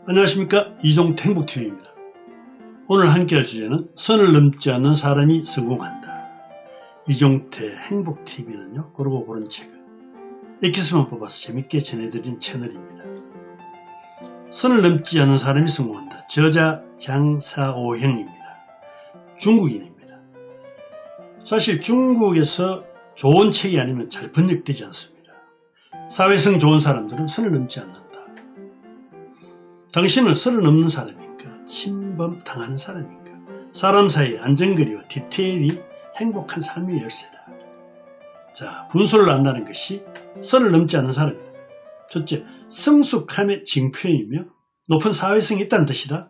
안녕하십니까, 이종태 행복TV입니다. 오늘 함께할 주제는 선을 넘지 않는 사람이 성공한다. 이종태 행복TV는요, 고르고 고른 책을 엑기스만 뽑아서 재밌게 전해드리는 채널입니다. 선을 넘지 않는 사람이 성공한다. 저자 장사오형입니다. 중국인입니다. 사실 중국에서 좋은 책이 아니면 잘 번역되지 않습니다. 사회성 좋은 사람들은 선을 넘지 않는다. 당신은 선을 넘는 사람인가? 침범 당하는 사람인가? 사람 사이의 안전거리와 디테일이 행복한 삶의 열쇠다. 자, 분수를 안다는 것이 선을 넘지 않는 사람입니다. 첫째, 성숙함의 징표이며 높은 사회성이 있다는 뜻이다.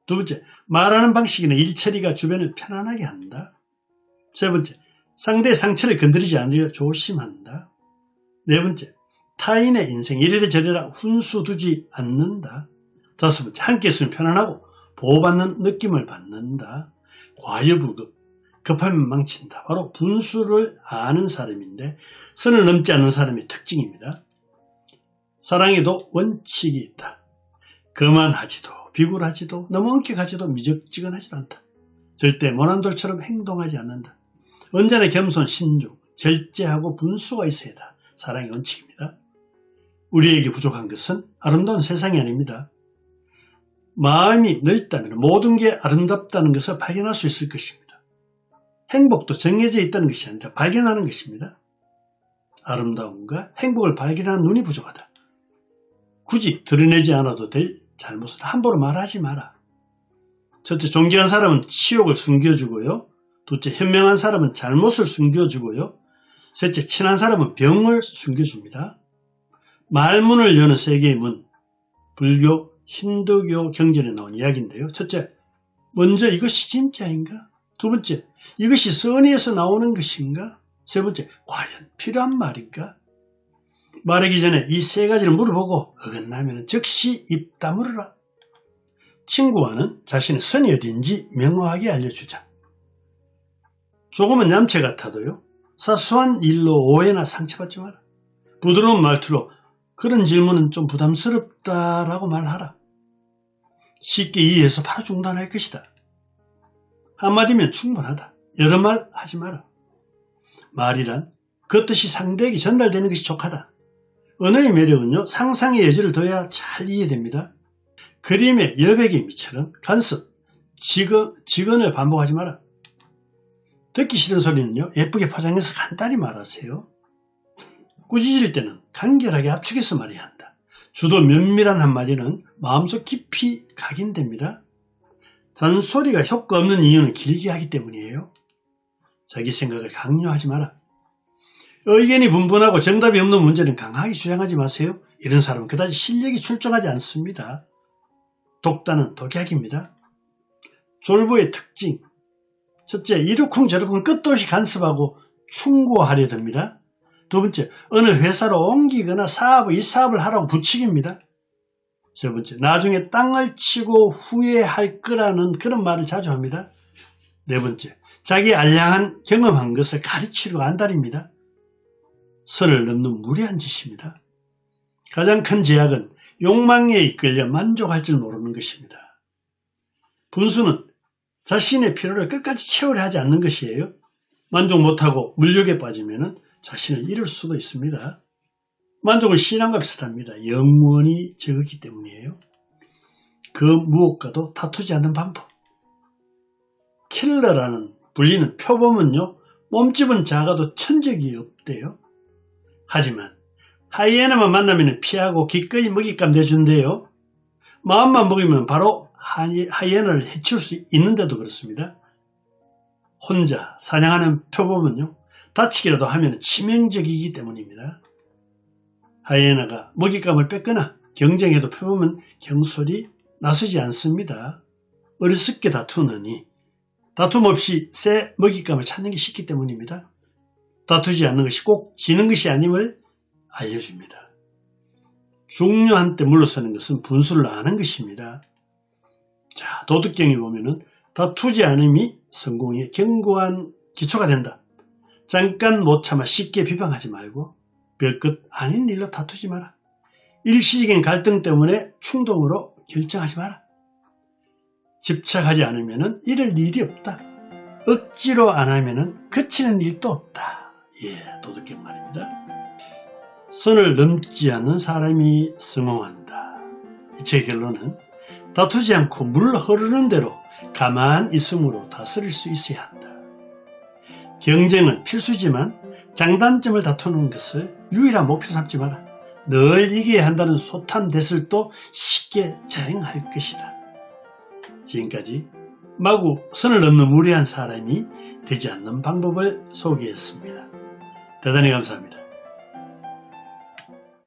두 번째, 말하는 방식이나 일처리가 주변을 편안하게 한다. 세 번째, 상대의 상처를 건드리지 않으려 조심한다. 네 번째, 타인의 인생 이래라 저래라 훈수 두지 않는다. 다섯 번째, 함께 있으면 편안하고 보호받는 느낌을 받는다. 과유불급, 급하면 망친다. 바로 분수를 아는 사람인데 선을 넘지 않는 사람의 특징입니다. 사랑에도 원칙이 있다. 거만하지도 비굴하지도 너무 엄격하지도 미적지근하지도 않다. 절대 모난돌처럼 행동하지 않는다. 언제나 겸손, 신중, 절제하고 분수가 있어야 한다. 사랑의 원칙입니다. 우리에게 부족한 것은 아름다운 세상이 아닙니다. 마음이 넓다면 모든 게 아름답다는 것을 발견할 수 있을 것입니다. 행복도 정해져 있다는 것이 아니라 발견하는 것입니다. 아름다움과 행복을 발견하는 눈이 부족하다. 굳이 드러내지 않아도 될 잘못을 함부로 말하지 마라. 첫째, 존경한 사람은 치욕을 숨겨주고요. 둘째, 현명한 사람은 잘못을 숨겨주고요. 셋째, 친한 사람은 병을 숨겨줍니다. 말문을 여는 세계의 문, 불교, 힌두교 경전에 나온 이야기인데요. 첫째, 먼저 이것이 진짜인가? 두 번째, 이것이 선의에서 나오는 것인가? 세 번째, 과연 필요한 말인가? 말하기 전에 이 세 가지를 물어보고 어긋나면 즉시 입 다물어라. 친구와는 자신의 선이 어딘지 명확하게 알려주자. 조금은 얌체 같아도요, 사소한 일로 오해나 상처받지 마라. 부드러운 말투로 그런 질문은 좀 부담스럽다라고 말하라. 쉽게 이해해서 바로 중단할 것이다. 한마디면 충분하다. 여러 말 하지 마라. 말이란 그 뜻이 상대에게 전달되는 것이 족하다. 언어의 매력은요, 상상의 여지를 둬야 잘 이해됩니다. 그림의 여백의 미처럼 간섭, 직언을 반복하지 마라. 듣기 싫은 소리는요, 예쁘게 포장해서 간단히 말하세요. 꾸짖을 때는 간결하게 압축해서 말해야 한다. 주도 면밀한 한마디는 마음속 깊이 각인됩니다. 잔소리가 효과 없는 이유는 길게 하기 때문이에요. 자기 생각을 강요하지 마라. 의견이 분분하고 정답이 없는 문제는 강하게 주장하지 마세요. 이런 사람은 그다지 실력이 출중하지 않습니다. 독단은 독약입니다. 졸부의 특징. 첫째, 이러쿵저러쿵 끝도 없이 간섭하고 충고하려 듭니다. 두 번째, 어느 회사로 옮기거나 이 사업을 하라고 부추깁니다. 세 번째, 나중에 땅을 치고 후회할 거라는 그런 말을 자주 합니다. 네 번째, 자기 알량한 경험한 것을 가르치려고 안달입니다. 선을 넘는 무례한 짓입니다. 가장 큰 제약은 욕망에 이끌려 만족할 줄 모르는 것입니다. 분수는 자신의 필요를 끝까지 채우려 하지 않는 것이에요. 만족 못하고 물욕에 빠지면 자신을 잃을 수도 있습니다. 만족은 신앙과 비슷합니다. 영원히 적었기 때문이에요. 그 무엇과도 다투지 않는 방법. 킬러라는 불리는 표범은요, 몸집은 작아도 천적이 없대요. 하지만 하이에나만 만나면 피하고 기꺼이 먹잇감 내준대요. 마음만 먹이면 바로 하이에나를 해칠 수 있는데도 그렇습니다. 혼자 사냥하는 표범은요, 다치기라도 하면 치명적이기 때문입니다. 하이에나가 먹잇감을 뺏거나 경쟁해도 표범은 경솔히 나서지 않습니다. 어리석게 다투느니 다툼 없이 새 먹잇감을 찾는 게 쉽기 때문입니다. 다투지 않는 것이 꼭 지는 것이 아님을 알려줍니다. 중요한 때 물러서는 것은 분수를 아는 것입니다. 자, 도덕경에 보면은 다투지 않음이 성공의 견고한 기초가 된다. 잠깐 못 참아 쉽게 비방하지 말고 별것 아닌 일로 다투지 마라. 일시적인 갈등 때문에 충동으로 결정하지 마라. 집착하지 않으면 이럴 일이 없다. 억지로 안 하면 그치는 일도 없다. 예, 도덕경 말입니다. 선을 넘지 않는 사람이 성공한다. 제 결론은 다투지 않고 물 흐르는 대로 가만 있음으로 다스릴 수 있어야 한다. 경쟁은 필수지만 장단점을 다투는 것을 유일한 목표 삼지 마라. 늘 이겨야 한다는 숱한 대설도 쉽게 자행할 것이다. 지금까지 마구 선을 넘는 무례한 사람이 되지 않는 방법을 소개했습니다. 대단히 감사합니다.